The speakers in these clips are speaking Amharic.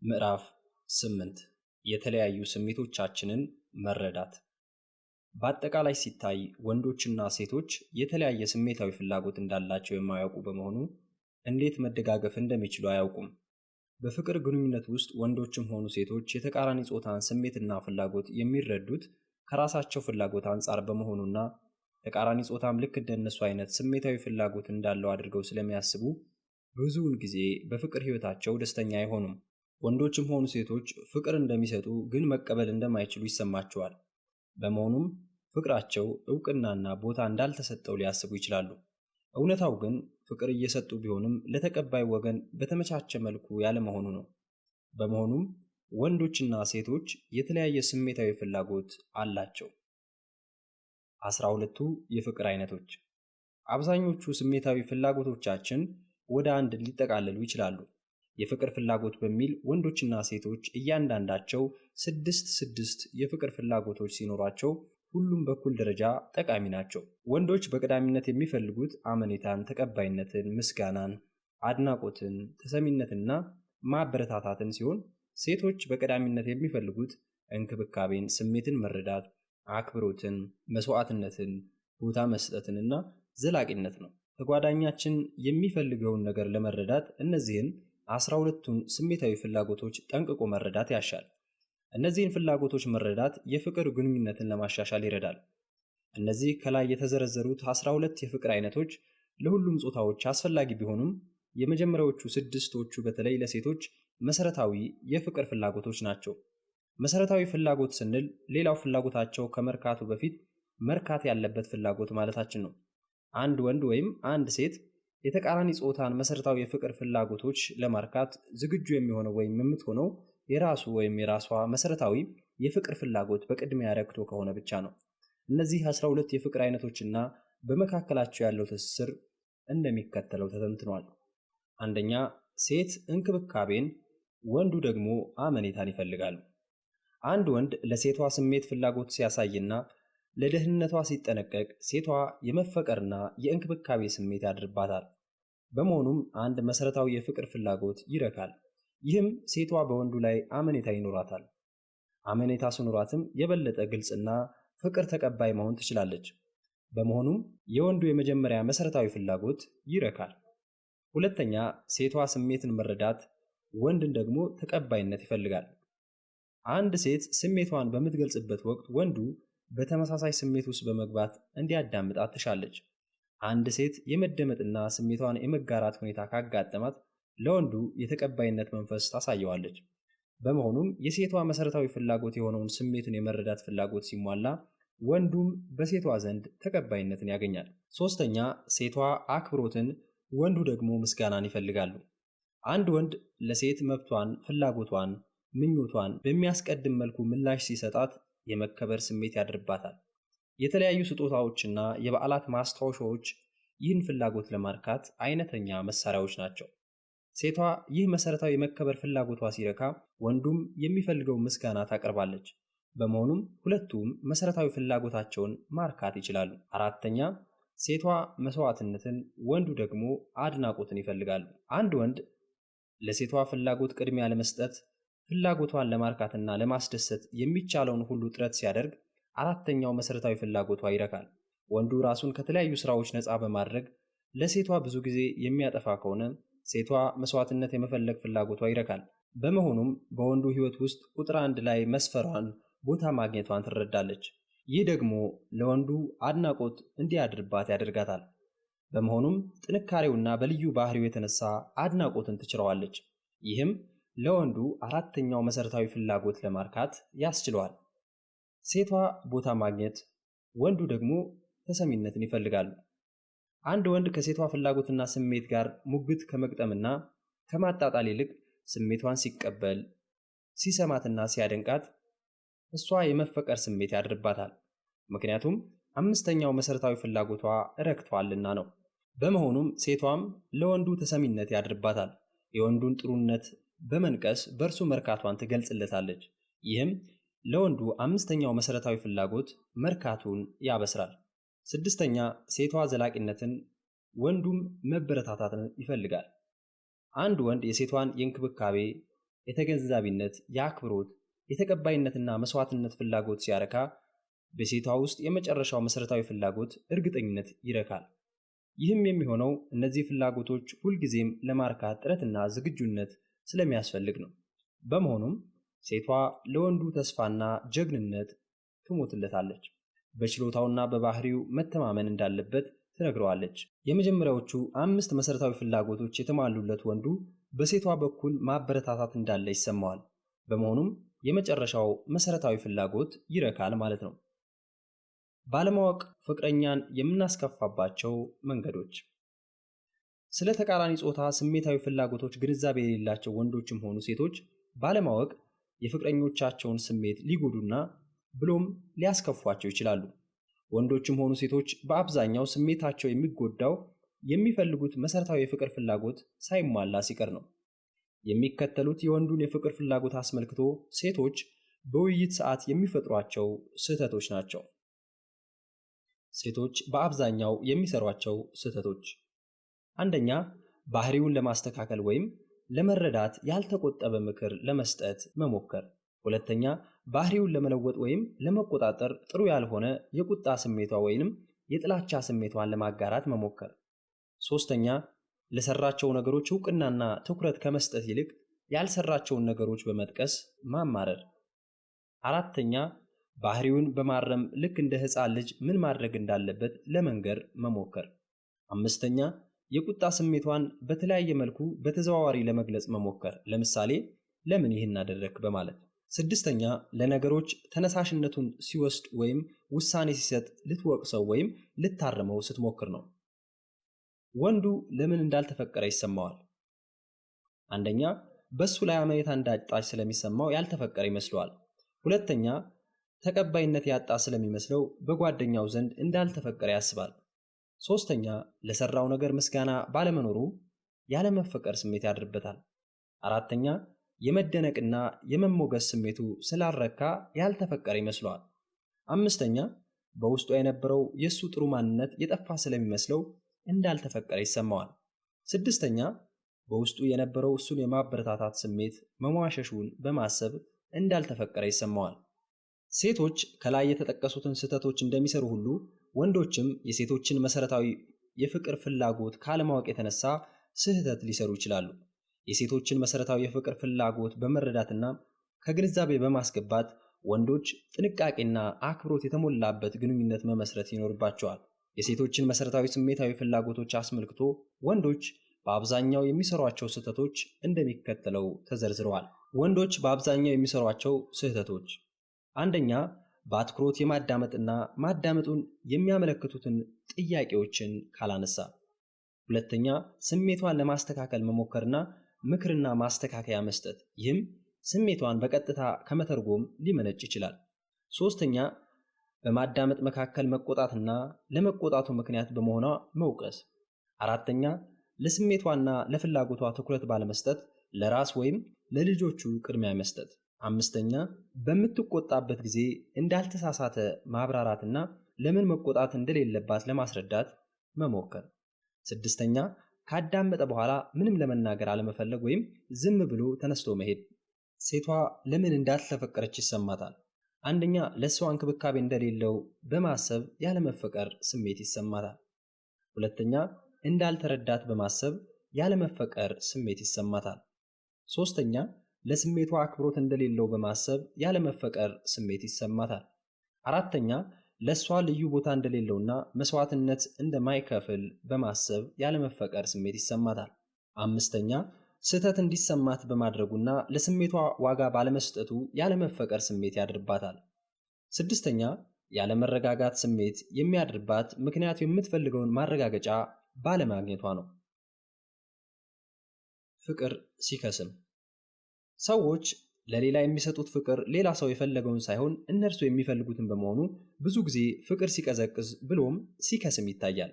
ምዕራፍ 8 የተለያዩ ስሜቶቻችንን መረዳት። በአጠቃላይ ሲታይ ወንዶችና ሴቶች የተለያየ ስሜታዊ ፍላጎት እንዳላቸው የማያውቁ በመሆኑ እንዴት መደጋገፍ እንደሚችሉ አያውቁም። በፍቅር ግንኙነት ውስጥ ወንዶችም ሆኑ ሴቶች የተቃራኒ ጾታን ስሜትና ፍላጎት የሚረዱት ከራሳቸው ፍላጎት አንጻር በመሆኑና ተቃራኒ ጾታም ልክ እንደነሱ አይነት ስሜታዊ ፍላጎት እንዳለው አድርገው ስለሚያስቡ ብዙውን ጊዜ በፍቅር ህይወታቸው ደስተኛ አይሆኑም። ወንዶችም ሆኑ ሴቶች ፍቅር እንደሚሰጡ ግን መቀበል እንደማይችሉ ይሰማቸዋል። በመሆኑም ፍቅራቸው ዕውቅናና ቦታ እንዳልተሰጠው ሊያስቡ ይችላሉ። እውነታው ግን ፍቅር እየሰጡ ቢሆንም ለተቀባይ ወገን በተመቻቸ መልኩ ያለመሆኑ ነው። በመሆኑም ወንዶችና ሴቶች የተለያየ ስሜታዊ ፍላጎት አላቸው። 12ቱ የፍቅር አይነቶች። አብዛኞቹ ስሜታዊ ፍላጎቶቻችን ወደ አንድ ሊጠቃለሉ ይችላሉ። የፍቅር ፍላጎት በሚል ወንዶችና ሴቶች እያንዳንዳቸው 6 የፍቅር ፍላጎቶች ሲኖራቸው ሁሉም በኩል ደረጃ ጠቃሚ ናቸው። ወንዶች በቀዳሚነት የሚፈልጉት አመኔታን፣ ተቀባይነትን፣ ምስጋናን፣ አድናቆትን፣ ተሰሚነትና ማበረታታትን ሲሆን ሴቶች በቀዳሚነት የሚፈልጉት እንክብካቤን፣ ስሜትን መረዳት፣ አክብሮትን፣ መስዋዕትነትን፣ ቦታ መስጠትንና ዘላቂነት ነው። ተጓዳኛችን የሚፈልገውን ነገር ለመረዳት እነዚህን 12ቱን ስሜታዊ ፍላጎቶች ጠንቅቆ መረዳት ያሻል። እነዚህን ፍላጎቶች መረዳት የፍቅር ግንኙነትን ለማሻሻል ይረዳል። እነዚህ ከላይ የተዘረዘሩት 12 የፍቅር አይነቶች ለሁሉም ጾታዎች አስፈላጊ ቢሆኑም የመጀመሪያዎቹ 6ቶቹ በተለይ ለሴቶች መሰረታዊ የፍቅር ፍላጎቶች ናቸው። መሰረታዊ ፍላጎት ስንል ሌላው ፍላጎታቸው ከመርካቱ በፊት መርካት ያለበት ፍላጎት ማለታችን ነው። አንድ ወንድ ወይም አንድ ሴት የተቃራኒ ጾታን መሰረታዊ የፍቅር ፍላጎቶች ለማርካት ዝግጁ የሚሆነው ወይም የምትሆነው የራሱ ወይም የራሷ መሰረታዊ የፍቅር ፍላጎት በቅድሚያ ረክቶ ከሆነ ብቻ ነው። እነዚህ 12 የፍቅር አይነቶችና በመካከላቸው ያለው ትስስር እንደሚከተለው ተተንትኗል። አንደኛ፣ ሴት እንክብካቤን፣ ወንዱ ደግሞ አመኔታን ይፈልጋሉ። አንድ ወንድ ለሴቷ ስሜት ፍላጎት ሲያሳይና ለደህንነቷ ሲጠነቀቅ ሴቷ የመፈቀርና የእንክብካቤ ስሜት ያድርባታል። በመሆኑም አንድ መሰረታዊ የፍቅር ፍላጎት ይረካል። ይህም ሴቷ በወንዱ ላይ አመኔታ ይኖራታል። አመኔታ ሲኖራትም የበለጠ ግልጽና ፍቅር ተቀባይ መሆን ትችላለች። በመሆኑም የወንዱ የመጀመሪያ መሰረታዊ ፍላጎት ይረካል። ሁለተኛ፣ ሴቷ ስሜትን መረዳት፣ ወንድን ደግሞ ተቀባይነት ይፈልጋል። አንድ ሴት ስሜቷን በምትገልጽበት ወቅት ወንዱ በተመሳሳይ ስሜት ውስጥ በመግባት እንዲያዳምጣት ትሻለች። አንድ ሴት የመደመጥና ስሜቷን የመጋራት ሁኔታ ካጋጠማት ለወንዱ የተቀባይነት መንፈስ ታሳየዋለች። በመሆኑም የሴቷ መሰረታዊ ፍላጎት የሆነውን ስሜትን የመረዳት ፍላጎት ሲሟላ ወንዱም በሴቷ ዘንድ ተቀባይነትን ያገኛል። ሶስተኛ፣ ሴቷ አክብሮትን፣ ወንዱ ደግሞ ምስጋናን ይፈልጋሉ። አንድ ወንድ ለሴት መብቷን፣ ፍላጎቷን፣ ምኞቷን በሚያስቀድም መልኩ ምላሽ ሲሰጣት የመከበር ስሜት ያድርባታል። የተለያዩ ስጦታዎችና የበዓላት ማስታወሻዎች ይህን ፍላጎት ለማርካት አይነተኛ መሳሪያዎች ናቸው። ሴቷ ይህ መሰረታዊ የመከበር ፍላጎቷ ሲረካ ወንዱም የሚፈልገው ምስጋና ታቀርባለች። በመሆኑም ሁለቱም መሰረታዊ ፍላጎታቸውን ማርካት ይችላሉ። አራተኛ፣ ሴቷ መስዋዕትነትን፣ ወንዱ ደግሞ አድናቆትን ይፈልጋሉ። አንድ ወንድ ለሴቷ ፍላጎት ቅድሚያ ለመስጠት ፍላጎቷን ለማርካትና ለማስደሰት የሚቻለውን ሁሉ ጥረት ሲያደርግ አራተኛው መሰረታዊ ፍላጎቷ ይረካል። ወንዱ ራሱን ከተለያዩ ስራዎች ነፃ በማድረግ ለሴቷ ብዙ ጊዜ የሚያጠፋ ከሆነ ሴቷ መስዋዕትነት የመፈለግ ፍላጎቷ ይረካል። በመሆኑም በወንዱ ህይወት ውስጥ ቁጥር 1 ላይ መስፈሯን፣ ቦታ ማግኘቷን ትረዳለች። ይህ ደግሞ ለወንዱ አድናቆት እንዲያድርባት ያደርጋታል። በመሆኑም ጥንካሬውና በልዩ ባህሪው የተነሳ አድናቆትን ትችረዋለች። ይህም ለወንዱ አራተኛው መሰረታዊ ፍላጎት ለማርካት ያስችለዋል። ሴቷ ቦታ ማግኘት፣ ወንዱ ደግሞ ተሰሚነትን ይፈልጋሉ። አንድ ወንድ ከሴቷ ፍላጎትና ስሜት ጋር ሙግት ከመግጠምና ከማጣጣል ይልቅ ስሜቷን ሲቀበል፣ ሲሰማትና ሲያደንቃት እሷ የመፈቀር ስሜት ያድርባታል። ምክንያቱም አምስተኛው መሰረታዊ ፍላጎቷ ረክቷልና ነው። በመሆኑም ሴቷም ለወንዱ ተሰሚነት ያድርባታል። የወንዱን ጥሩነት በመንቀስ በእርሱ መርካቷን ትገልጽለታለች። ይህም ለወንዱ አምስተኛው መሰረታዊ ፍላጎት መርካቱን ያበስራል። ስድስተኛ፣ ሴቷ ዘላቂነትን፣ ወንዱም መበረታታትን ይፈልጋል። አንድ ወንድ የሴቷን የእንክብካቤ፣ የተገንዛቢነት፣ የአክብሮት፣ የተቀባይነትና መስዋዕትነት ፍላጎት ሲያረካ በሴቷ ውስጥ የመጨረሻው መሰረታዊ ፍላጎት እርግጠኝነት ይረካል። ይህም የሚሆነው እነዚህ ፍላጎቶች ሁልጊዜም ለማርካት ጥረትና ዝግጁነት ስለሚያስፈልግ ነው። በመሆኑም ሴቷ ለወንዱ ተስፋና ጀግንነት ትሞትለታለች። በችሎታውና በባህሪው መተማመን እንዳለበት ትነግረዋለች። የመጀመሪያዎቹ 5 መሰረታዊ ፍላጎቶች የተሟሉለት ወንዱ በሴቷ በኩል ማበረታታት እንዳለ ይሰማዋል። በመሆኑም የመጨረሻው መሰረታዊ ፍላጎት ይረካል ማለት ነው። ባለማወቅ ፍቅረኛን የምናስከፋባቸው መንገዶች። ስለ ተቃራኒ ጾታ ስሜታዊ ፍላጎቶች ግንዛቤ የሌላቸው ወንዶችም ሆኑ ሴቶች ባለማወቅ የፍቅረኞቻቸውን ስሜት ሊጎዱና ብሎም ሊያስከፏቸው ይችላሉ። ወንዶችም ሆኑ ሴቶች በአብዛኛው ስሜታቸው የሚጎዳው የሚፈልጉት መሰረታዊ የፍቅር ፍላጎት ሳይሟላ ሲቀር ነው። የሚከተሉት የወንዱን የፍቅር ፍላጎት አስመልክቶ ሴቶች በውይይት ሰዓት የሚፈጥሯቸው ስህተቶች ናቸው። ሴቶች በአብዛኛው የሚሰሯቸው ስህተቶች። አንደኛ፣ ባህሪውን ለማስተካከል ወይም ለመረዳት ያልተቆጠበ ምክር ለመስጠት መሞከር። ሁለተኛ፣ ባህሪውን ለመለወጥ ወይም ለመቆጣጠር ጥሩ ያልሆነ የቁጣ ስሜቷ ወይንም የጥላቻ ስሜቷን ለማጋራት መሞከር። ሶስተኛ፣ ለሰራቸው ነገሮች እውቅናና ትኩረት ከመስጠት ይልቅ ያልሰራቸውን ነገሮች በመጥቀስ ማማረር። አራተኛ፣ ባህሪውን በማረም ልክ እንደ ሕፃን ልጅ ምን ማድረግ እንዳለበት ለመንገር መሞከር። አምስተኛ፣ የቁጣ ስሜቷን በተለያየ መልኩ በተዘዋዋሪ ለመግለጽ መሞከር፣ ለምሳሌ ለምን ይህን አደረክ በማለት። ስድስተኛ፣ ለነገሮች ተነሳሽነቱን ሲወስድ ወይም ውሳኔ ሲሰጥ ልትወቅሰው ወይም ልታርመው ስትሞክር ነው። ወንዱ ለምን እንዳልተፈቀረ ይሰማዋል? አንደኛ፣ በሱ ላይ አመኔታ እንዳጣች ስለሚሰማው ያልተፈቀረ ይመስለዋል። ሁለተኛ፣ ተቀባይነት ያጣ ስለሚመስለው በጓደኛው ዘንድ እንዳልተፈቀረ ያስባል። ሶስተኛ፣ ለሰራው ነገር ምስጋና ባለመኖሩ ያለመፈቀር ስሜት ያድርበታል። አራተኛ፣ የመደነቅና የመሞገስ ስሜቱ ስላልረካ ያልተፈቀረ ይመስለዋል። አምስተኛ፣ በውስጡ የነበረው የሱ ጥሩ ማንነት የጠፋ ስለሚመስለው እንዳልተፈቀረ ይሰማዋል። ስድስተኛ፣ በውስጡ የነበረው እሱን የማበረታታት ስሜት መሟሸሹን በማሰብ እንዳልተፈቀረ ይሰማዋል። ሴቶች ከላይ የተጠቀሱትን ስህተቶች እንደሚሰሩ ሁሉ ወንዶችም የሴቶችን መሰረታዊ የፍቅር ፍላጎት ካለማወቅ የተነሳ ስህተት ሊሰሩ ይችላሉ። የሴቶችን መሰረታዊ የፍቅር ፍላጎት በመረዳትና ከግንዛቤ በማስገባት ወንዶች ጥንቃቄና አክብሮት የተሞላበት ግንኙነት መመስረት ይኖርባቸዋል። የሴቶችን መሰረታዊ ስሜታዊ ፍላጎቶች አስመልክቶ ወንዶች በአብዛኛው የሚሰሯቸው ስህተቶች እንደሚከተለው ተዘርዝረዋል። ወንዶች በአብዛኛው የሚሰሯቸው ስህተቶች፣ አንደኛ፣ በአትኩሮት የማዳመጥና ማዳመጡን የሚያመለክቱትን ጥያቄዎችን ካላነሳ። ሁለተኛ፣ ስሜቷን ለማስተካከል መሞከርና ምክርና ማስተካከያ መስጠት፣ ይህም ስሜቷን በቀጥታ ከመተርጎም ሊመነጭ ይችላል። ሶስተኛ፣ በማዳመጥ መካከል መቆጣትና ለመቆጣቱ ምክንያት በመሆኗ መውቀስ። አራተኛ፣ ለስሜቷና ለፍላጎቷ ትኩረት ባለመስጠት ለራስ ወይም ለልጆቹ ቅድሚያ መስጠት። አምስተኛ፣ በምትቆጣበት ጊዜ እንዳልተሳሳተ ማብራራትና ለምን መቆጣት እንደሌለባት ለማስረዳት መሞከር። ስድስተኛ፣ ካዳመጠ በኋላ ምንም ለመናገር አለመፈለግ ወይም ዝም ብሎ ተነስቶ መሄድ። ሴቷ ለምን እንዳልተፈቀረች ይሰማታል? አንደኛ፣ ለእሷ እንክብካቤ እንደሌለው በማሰብ ያለመፈቀር ስሜት ይሰማታል። ሁለተኛ፣ እንዳልተረዳት በማሰብ ያለመፈቀር ስሜት ይሰማታል። ሶስተኛ፣ ለስሜቷ አክብሮት እንደሌለው በማሰብ ያለመፈቀር ስሜት ይሰማታል። አራተኛ፣ ለእሷ ልዩ ቦታ እንደሌለውና መስዋዕትነት እንደማይከፍል በማሰብ ያለመፈቀር ስሜት ይሰማታል። አምስተኛ፣ ስህተት እንዲሰማት በማድረጉና ለስሜቷ ዋጋ ባለመስጠቱ ያለመፈቀር ስሜት ያድርባታል። ስድስተኛ፣ ያለመረጋጋት ስሜት የሚያድርባት ምክንያቱ የምትፈልገውን ማረጋገጫ ባለማግኘቷ ነው። ፍቅር ሲከስም። ሰዎች ለሌላ የሚሰጡት ፍቅር ሌላ ሰው የፈለገውን ሳይሆን እነርሱ የሚፈልጉትን በመሆኑ ብዙ ጊዜ ፍቅር ሲቀዘቅዝ ብሎም ሲከስም ይታያል።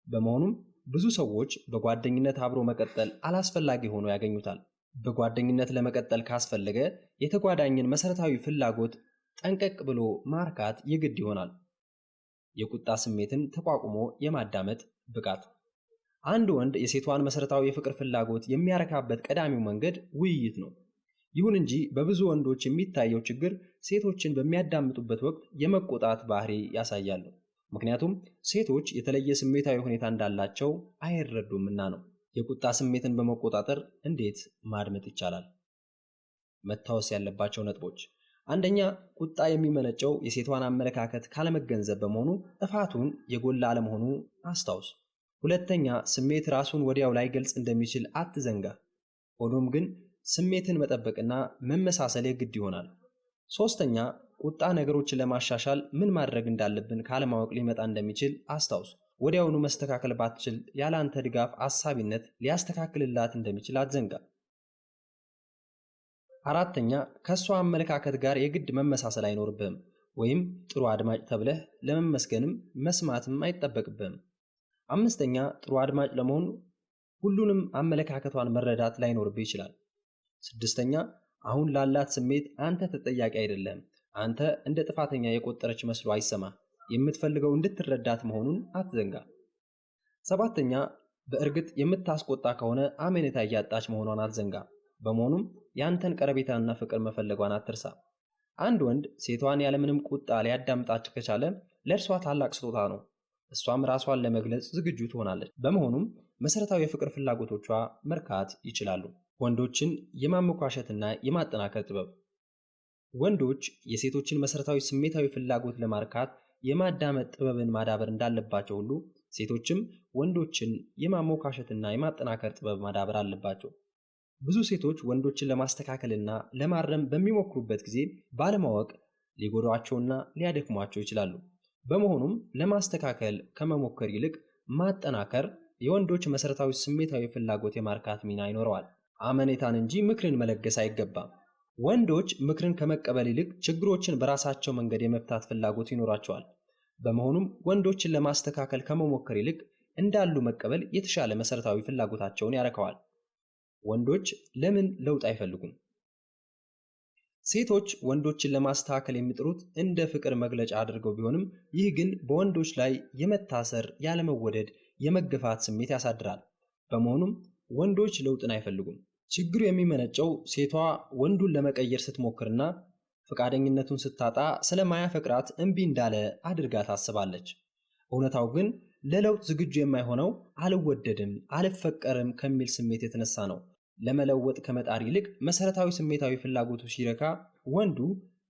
በመሆኑም ብዙ ሰዎች በጓደኝነት አብሮ መቀጠል አላስፈላጊ ሆኖ ያገኙታል። በጓደኝነት ለመቀጠል ካስፈለገ የተጓዳኝን መሰረታዊ ፍላጎት ጠንቀቅ ብሎ ማርካት የግድ ይሆናል። የቁጣ ስሜትን ተቋቁሞ የማዳመጥ ብቃት። አንድ ወንድ የሴቷን መሰረታዊ የፍቅር ፍላጎት የሚያረካበት ቀዳሚው መንገድ ውይይት ነው። ይሁን እንጂ በብዙ ወንዶች የሚታየው ችግር ሴቶችን በሚያዳምጡበት ወቅት የመቆጣት ባህሪ ያሳያሉ። ምክንያቱም ሴቶች የተለየ ስሜታዊ ሁኔታ እንዳላቸው አይረዱምና ነው። የቁጣ ስሜትን በመቆጣጠር እንዴት ማድመጥ ይቻላል? መታወስ ያለባቸው ነጥቦች፣ አንደኛ፣ ቁጣ የሚመነጨው የሴቷን አመለካከት ካለመገንዘብ በመሆኑ ጥፋቱን የጎላ አለመሆኑ አስታውስ። ሁለተኛ፣ ስሜት ራሱን ወዲያው ላይ ገልጽ እንደሚችል አትዘንጋ። ሆኖም ግን ስሜትን መጠበቅና መመሳሰል የግድ ይሆናል። ሶስተኛ፣ ቁጣ ነገሮችን ለማሻሻል ምን ማድረግ እንዳለብን ካለማወቅ ሊመጣ እንደሚችል አስታውስ። ወዲያውኑ መስተካከል ባትችል ያለ አንተ ድጋፍ አሳቢነት ሊያስተካክልላት እንደሚችል አትዘንጋ። አራተኛ፣ ከሷ አመለካከት ጋር የግድ መመሳሰል አይኖርብህም፣ ወይም ጥሩ አድማጭ ተብለህ ለመመስገንም መስማትም አይጠበቅብህም። አምስተኛ፣ ጥሩ አድማጭ ለመሆን ሁሉንም አመለካከቷን መረዳት ላይኖርብህ ይችላል። ስድስተኛ፣ አሁን ላላት ስሜት አንተ ተጠያቂ አይደለም። አንተ እንደ ጥፋተኛ የቆጠረች መስሎ አይሰማ። የምትፈልገው እንድትረዳት መሆኑን አትዘንጋ። ሰባተኛ፣ በእርግጥ የምታስቆጣ ከሆነ አመኔታ እያጣች መሆኗን አትዘንጋ። በመሆኑም ያንተን ቀረቤታና ፍቅር መፈለጓን አትርሳ። አንድ ወንድ ሴቷን ያለምንም ቁጣ ሊያዳምጣት ከቻለ ለእርሷ ታላቅ ስጦታ ነው። እሷም ራሷን ለመግለጽ ዝግጁ ትሆናለች። በመሆኑም መሰረታዊ የፍቅር ፍላጎቶቿ መርካት ይችላሉ። ወንዶችን የማሞካሸትና የማጠናከር ጥበብ። ወንዶች የሴቶችን መሰረታዊ ስሜታዊ ፍላጎት ለማርካት የማዳመጥ ጥበብን ማዳበር እንዳለባቸው ሁሉ ሴቶችም ወንዶችን የማሞካሸትና የማጠናከር ጥበብ ማዳበር አለባቸው። ብዙ ሴቶች ወንዶችን ለማስተካከልና ለማረም በሚሞክሩበት ጊዜ ባለማወቅ ሊጎዷቸውና ሊያደክሟቸው ይችላሉ። በመሆኑም ለማስተካከል ከመሞከር ይልቅ ማጠናከር የወንዶች መሰረታዊ ስሜታዊ ፍላጎት የማርካት ሚና ይኖረዋል። አመኔታን እንጂ ምክርን መለገስ አይገባም። ወንዶች ምክርን ከመቀበል ይልቅ ችግሮችን በራሳቸው መንገድ የመፍታት ፍላጎት ይኖራቸዋል። በመሆኑም ወንዶችን ለማስተካከል ከመሞከር ይልቅ እንዳሉ መቀበል የተሻለ መሰረታዊ ፍላጎታቸውን ያረካዋል። ወንዶች ለምን ለውጥ አይፈልጉም? ሴቶች ወንዶችን ለማስተካከል የሚጥሩት እንደ ፍቅር መግለጫ አድርገው ቢሆንም ይህ ግን በወንዶች ላይ የመታሰር፣ ያለመወደድ፣ የመገፋት ስሜት ያሳድራል። በመሆኑም ወንዶች ለውጥን አይፈልጉም። ችግሩ የሚመነጨው ሴቷ ወንዱን ለመቀየር ስትሞክርና ፈቃደኝነቱን ስታጣ ስለማያፈቅራት እምቢ እንዳለ አድርጋ ታስባለች። እውነታው ግን ለለውጥ ዝግጁ የማይሆነው አልወደድም፣ አልፈቀርም ከሚል ስሜት የተነሳ ነው። ለመለወጥ ከመጣር ይልቅ መሰረታዊ ስሜታዊ ፍላጎቱ ሲረካ ወንዱ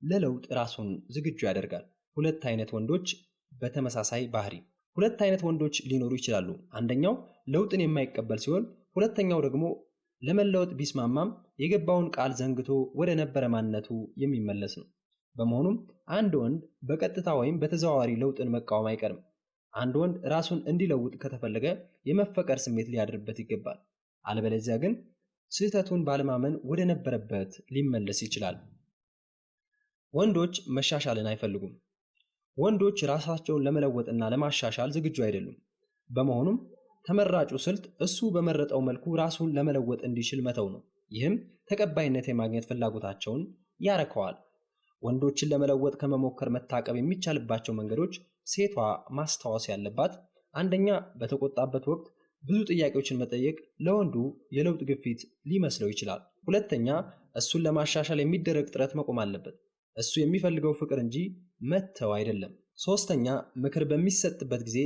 ለለውጥ ራሱን ዝግጁ ያደርጋል። ሁለት አይነት ወንዶች በተመሳሳይ ባህሪ። ሁለት አይነት ወንዶች ሊኖሩ ይችላሉ። አንደኛው ለውጥን የማይቀበል ሲሆን፣ ሁለተኛው ደግሞ ለመለወጥ ቢስማማም የገባውን ቃል ዘንግቶ ወደ ነበረ ማንነቱ የሚመለስ ነው። በመሆኑም አንድ ወንድ በቀጥታ ወይም በተዘዋዋሪ ለውጥን መቃወም አይቀርም። አንድ ወንድ ራሱን እንዲለውጥ ከተፈለገ የመፈቀር ስሜት ሊያድርበት ይገባል። አለበለዚያ ግን ስህተቱን ባለማመን ወደ ነበረበት ሊመለስ ይችላል። ወንዶች መሻሻልን አይፈልጉም። ወንዶች ራሳቸውን ለመለወጥና ለማሻሻል ዝግጁ አይደሉም። በመሆኑም ተመራጩ ስልት እሱ በመረጠው መልኩ ራሱን ለመለወጥ እንዲችል መተው ነው። ይህም ተቀባይነት የማግኘት ፍላጎታቸውን ያረከዋል። ወንዶችን ለመለወጥ ከመሞከር መታቀብ የሚቻልባቸው መንገዶች ሴቷ ማስታወስ ያለባት፣ አንደኛ፣ በተቆጣበት ወቅት ብዙ ጥያቄዎችን መጠየቅ ለወንዱ የለውጥ ግፊት ሊመስለው ይችላል። ሁለተኛ፣ እሱን ለማሻሻል የሚደረግ ጥረት መቆም አለበት። እሱ የሚፈልገው ፍቅር እንጂ መተው አይደለም። ሶስተኛ፣ ምክር በሚሰጥበት ጊዜ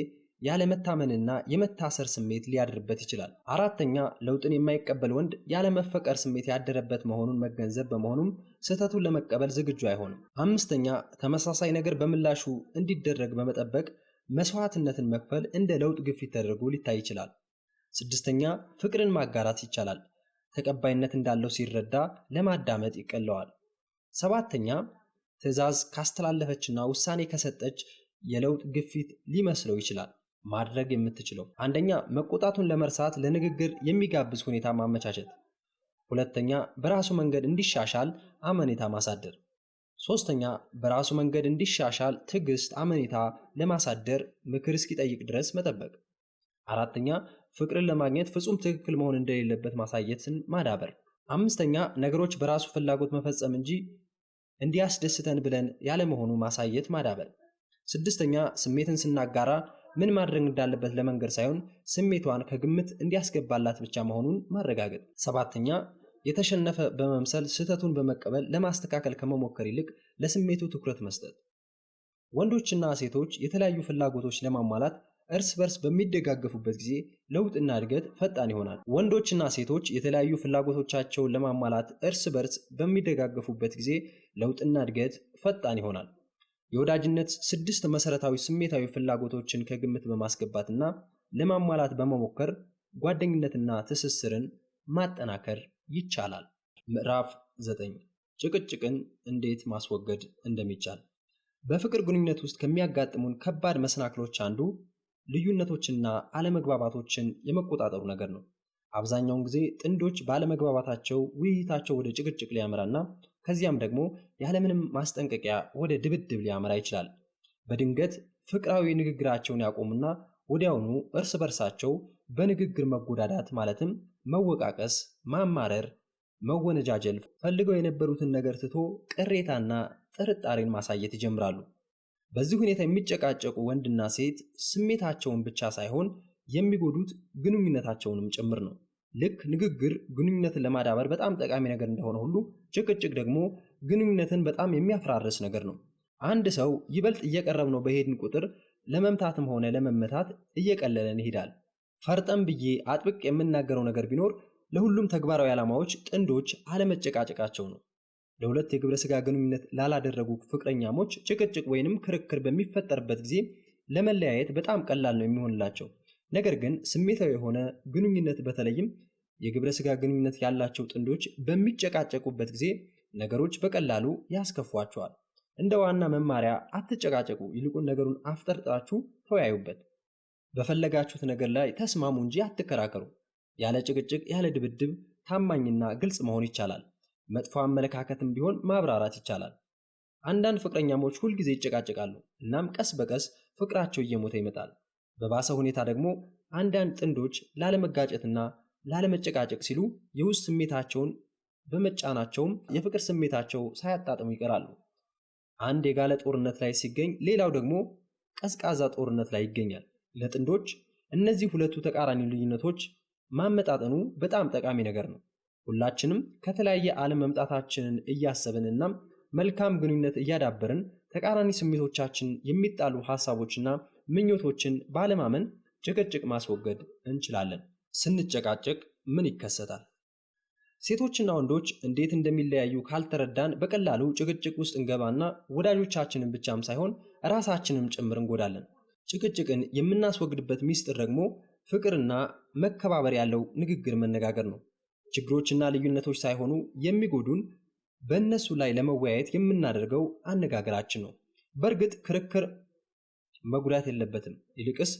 ያለመታመንና የመታሰር ስሜት ሊያድርበት ይችላል። አራተኛ፣ ለውጥን የማይቀበል ወንድ ያለመፈቀር ስሜት ያደረበት መሆኑን መገንዘብ በመሆኑም ስህተቱን ለመቀበል ዝግጁ አይሆንም። አምስተኛ፣ ተመሳሳይ ነገር በምላሹ እንዲደረግ በመጠበቅ መስዋዕትነትን መክፈል እንደ ለውጥ ግፊት ተደርጎ ሊታይ ይችላል። ስድስተኛ፣ ፍቅርን ማጋራት ይቻላል። ተቀባይነት እንዳለው ሲረዳ ለማዳመጥ ይቀለዋል። ሰባተኛ፣ ትዕዛዝ ካስተላለፈችና ውሳኔ ከሰጠች የለውጥ ግፊት ሊመስለው ይችላል። ማድረግ የምትችለው አንደኛ፣ መቆጣቱን ለመርሳት ለንግግር የሚጋብዝ ሁኔታ ማመቻቸት። ሁለተኛ፣ በራሱ መንገድ እንዲሻሻል አመኔታ ማሳደር። ሶስተኛ፣ በራሱ መንገድ እንዲሻሻል ትዕግስት፣ አመኔታ ለማሳደር ምክር እስኪጠይቅ ድረስ መጠበቅ። አራተኛ፣ ፍቅርን ለማግኘት ፍጹም ትክክል መሆን እንደሌለበት ማሳየትን ማዳበር። አምስተኛ፣ ነገሮች በራሱ ፍላጎት መፈጸም እንጂ እንዲያስደስተን ብለን ያለመሆኑ ማሳየት ማዳበር። ስድስተኛ፣ ስሜትን ስናጋራ ምን ማድረግ እንዳለበት ለመንገር ሳይሆን ስሜቷን ከግምት እንዲያስገባላት ብቻ መሆኑን ማረጋገጥ። ሰባተኛ፣ የተሸነፈ በመምሰል ስህተቱን በመቀበል ለማስተካከል ከመሞከር ይልቅ ለስሜቱ ትኩረት መስጠት። ወንዶችና ሴቶች የተለያዩ ፍላጎቶች ለማሟላት እርስ በርስ በሚደጋገፉበት ጊዜ ለውጥና እድገት ፈጣን ይሆናል። ወንዶችና ሴቶች የተለያዩ ፍላጎቶቻቸውን ለማሟላት እርስ በርስ በሚደጋገፉበት ጊዜ ለውጥና እድገት ፈጣን ይሆናል። የወዳጅነት 6 መሰረታዊ ስሜታዊ ፍላጎቶችን ከግምት በማስገባትና ለማሟላት በመሞከር ጓደኝነትና ትስስርን ማጠናከር ይቻላል። ምዕራፍ 9 ጭቅጭቅን እንዴት ማስወገድ እንደሚቻል። በፍቅር ግንኙነት ውስጥ ከሚያጋጥሙን ከባድ መሰናክሎች አንዱ ልዩነቶችና አለመግባባቶችን የመቆጣጠሩ ነገር ነው። አብዛኛውን ጊዜ ጥንዶች ባለመግባባታቸው ውይይታቸው ወደ ጭቅጭቅ ሊያመራና ከዚያም ደግሞ ያለምንም ማስጠንቀቂያ ወደ ድብድብ ሊያመራ ይችላል። በድንገት ፍቅራዊ ንግግራቸውን ያቆሙና ወዲያውኑ እርስ በርሳቸው በንግግር መጎዳዳት ማለትም መወቃቀስ፣ ማማረር፣ መወነጃጀል፣ ፈልገው የነበሩትን ነገር ትቶ ቅሬታና ጥርጣሬን ማሳየት ይጀምራሉ። በዚህ ሁኔታ የሚጨቃጨቁ ወንድና ሴት ስሜታቸውን ብቻ ሳይሆን የሚጎዱት ግንኙነታቸውንም ጭምር ነው። ልክ ንግግር ግንኙነትን ለማዳበር በጣም ጠቃሚ ነገር እንደሆነ ሁሉ ጭቅጭቅ ደግሞ ግንኙነትን በጣም የሚያፈራርስ ነገር ነው። አንድ ሰው ይበልጥ እየቀረብነው በሄድን ቁጥር ለመምታትም ሆነ ለመመታት እየቀለለን ይሄዳል። ፈርጠም ብዬ አጥብቅ የምናገረው ነገር ቢኖር ለሁሉም ተግባራዊ ዓላማዎች ጥንዶች አለመጨቃጨቃቸው ነው። ለሁለት የግብረ ሥጋ ግንኙነት ላላደረጉ ፍቅረኛሞች ጭቅጭቅ ወይንም ክርክር በሚፈጠርበት ጊዜ ለመለያየት በጣም ቀላል ነው የሚሆንላቸው። ነገር ግን ስሜታዊ የሆነ ግንኙነት በተለይም የግብረ ሥጋ ግንኙነት ያላቸው ጥንዶች በሚጨቃጨቁበት ጊዜ ነገሮች በቀላሉ ያስከፏቸዋል። እንደ ዋና መማሪያ አትጨቃጨቁ፣ ይልቁን ነገሩን አፍጠርጥራችሁ ተወያዩበት። በፈለጋችሁት ነገር ላይ ተስማሙ እንጂ አትከራከሩ። ያለ ጭቅጭቅ፣ ያለ ድብድብ ታማኝና ግልጽ መሆን ይቻላል። መጥፎ አመለካከትም ቢሆን ማብራራት ይቻላል። አንዳንድ ፍቅረኛሞች ሁልጊዜ ይጨቃጨቃሉ፣ እናም ቀስ በቀስ ፍቅራቸው እየሞተ ይመጣል። በባሰ ሁኔታ ደግሞ አንዳንድ ጥንዶች ላለመጋጨትና ላለመጨቃጨቅ ሲሉ የውስጥ ስሜታቸውን በመጫናቸውም የፍቅር ስሜታቸው ሳያጣጥሙ ይቀራሉ። አንድ የጋለ ጦርነት ላይ ሲገኝ፣ ሌላው ደግሞ ቀዝቃዛ ጦርነት ላይ ይገኛል። ለጥንዶች እነዚህ ሁለቱ ተቃራኒ ልዩነቶች ማመጣጠኑ በጣም ጠቃሚ ነገር ነው። ሁላችንም ከተለያየ ዓለም መምጣታችንን እያሰብንና መልካም ግንኙነት እያዳበርን ተቃራኒ ስሜቶቻችን የሚጣሉ ሐሳቦችና ምኞቶችን ባለማመን ጭቅጭቅ ማስወገድ እንችላለን። ስንጨቃጨቅ ምን ይከሰታል? ሴቶችና ወንዶች እንዴት እንደሚለያዩ ካልተረዳን በቀላሉ ጭቅጭቅ ውስጥ እንገባና ወዳጆቻችንን ብቻም ሳይሆን ራሳችንም ጭምር እንጎዳለን። ጭቅጭቅን የምናስወግድበት ሚስጥር ደግሞ ፍቅርና መከባበር ያለው ንግግር መነጋገር ነው። ችግሮችና ልዩነቶች ሳይሆኑ የሚጎዱን በእነሱ ላይ ለመወያየት የምናደርገው አነጋገራችን ነው። በእርግጥ ክርክር መጉዳት የለበትም። ይልቅስ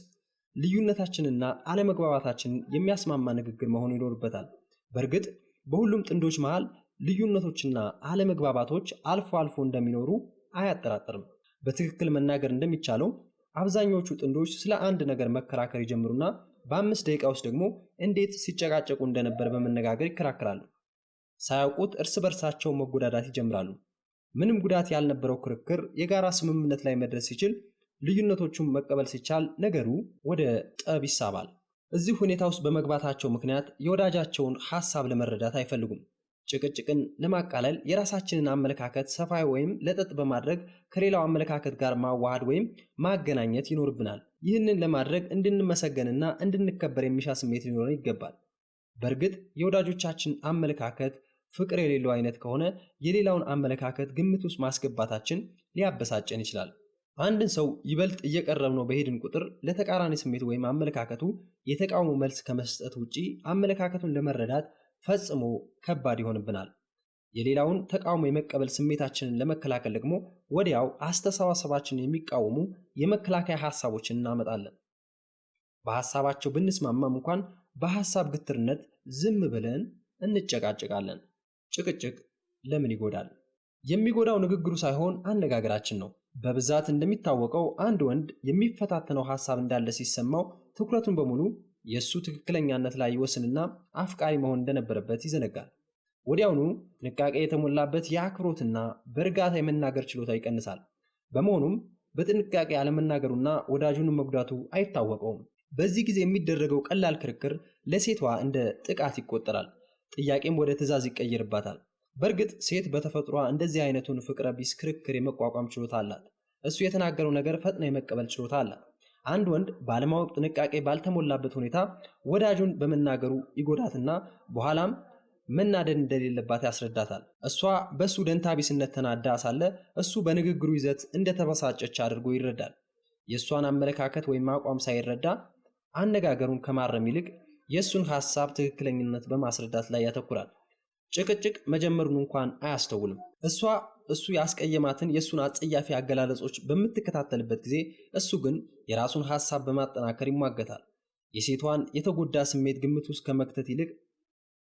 ልዩነታችንና አለመግባባታችንን የሚያስማማ ንግግር መሆን ይኖርበታል። በእርግጥ በሁሉም ጥንዶች መሃል ልዩነቶችና አለመግባባቶች አልፎ አልፎ እንደሚኖሩ አያጠራጥርም። በትክክል መናገር እንደሚቻለው አብዛኞቹ ጥንዶች ስለ አንድ ነገር መከራከር ይጀምሩና በ5 ደቂቃ ውስጥ ደግሞ እንዴት ሲጨቃጨቁ እንደነበር በመነጋገር ይከራከራሉ። ሳያውቁት እርስ በርሳቸው መጎዳዳት ይጀምራሉ። ምንም ጉዳት ያልነበረው ክርክር የጋራ ስምምነት ላይ መድረስ ሲችል፣ ልዩነቶቹን መቀበል ሲቻል ነገሩ ወደ ጠብ ይሳባል። እዚህ ሁኔታ ውስጥ በመግባታቸው ምክንያት የወዳጃቸውን ሐሳብ ለመረዳት አይፈልጉም። ጭቅጭቅን ለማቃለል የራሳችንን አመለካከት ሰፋ ወይም ለጠጥ በማድረግ ከሌላው አመለካከት ጋር ማዋሃድ ወይም ማገናኘት ይኖርብናል። ይህንን ለማድረግ እንድንመሰገንና እንድንከበር የሚሻ ስሜት ሊኖረን ይገባል። በእርግጥ የወዳጆቻችን አመለካከት ፍቅር የሌለው አይነት ከሆነ የሌላውን አመለካከት ግምት ውስጥ ማስገባታችን ሊያበሳጨን ይችላል። አንድን ሰው ይበልጥ እየቀረብነው በሄድን ቁጥር ለተቃራኒ ስሜት ወይም አመለካከቱ የተቃውሞ መልስ ከመስጠት ውጪ አመለካከቱን ለመረዳት ፈጽሞ ከባድ ይሆንብናል። የሌላውን ተቃውሞ የመቀበል ስሜታችንን ለመከላከል ደግሞ ወዲያው አስተሳሰባችንን የሚቃወሙ የመከላከያ ሐሳቦችን እናመጣለን። በሐሳባቸው ብንስማማም እንኳን በሐሳብ ግትርነት ዝም ብለን እንጨቃጨቃለን። ጭቅጭቅ ለምን ይጎዳል? የሚጎዳው ንግግሩ ሳይሆን አነጋገራችን ነው። በብዛት እንደሚታወቀው አንድ ወንድ የሚፈታተነው ሐሳብ እንዳለ ሲሰማው ትኩረቱን በሙሉ የእሱ ትክክለኛነት ላይ ይወስንና አፍቃሪ መሆን እንደነበረበት ይዘነጋል። ወዲያውኑ ጥንቃቄ የተሞላበት የአክብሮትና በእርጋታ የመናገር ችሎታ ይቀንሳል። በመሆኑም በጥንቃቄ ያለመናገሩና ወዳጁን መጉዳቱ አይታወቀውም። በዚህ ጊዜ የሚደረገው ቀላል ክርክር ለሴቷ እንደ ጥቃት ይቆጠራል። ጥያቄም ወደ ትዕዛዝ ይቀየርባታል። በእርግጥ ሴት በተፈጥሯ እንደዚህ አይነቱን ፍቅረ ቢስ ክርክር የመቋቋም ችሎታ አላት። እሱ የተናገረው ነገር ፈጥና የመቀበል ችሎታ አላት። አንድ ወንድ ባለማወቅ ጥንቃቄ ባልተሞላበት ሁኔታ ወዳጁን በመናገሩ ይጎዳትና በኋላም መናደድ እንደሌለባት ያስረዳታል። እሷ በሱ ደንታ ቢስነት ተናዳ ሳለ እሱ በንግግሩ ይዘት እንደተበሳጨች አድርጎ ይረዳል። የእሷን አመለካከት ወይም አቋም ሳይረዳ አነጋገሩን ከማረም ይልቅ የእሱን ሐሳብ ትክክለኝነት በማስረዳት ላይ ያተኩራል። ጭቅጭቅ መጀመሩን እንኳን አያስተውልም። እሱ ያስቀየማትን የእሱን አጸያፊ አገላለጾች በምትከታተልበት ጊዜ እሱ ግን የራሱን ሐሳብ በማጠናከር ይሟገታል። የሴቷን የተጎዳ ስሜት ግምት ውስጥ ከመክተት ይልቅ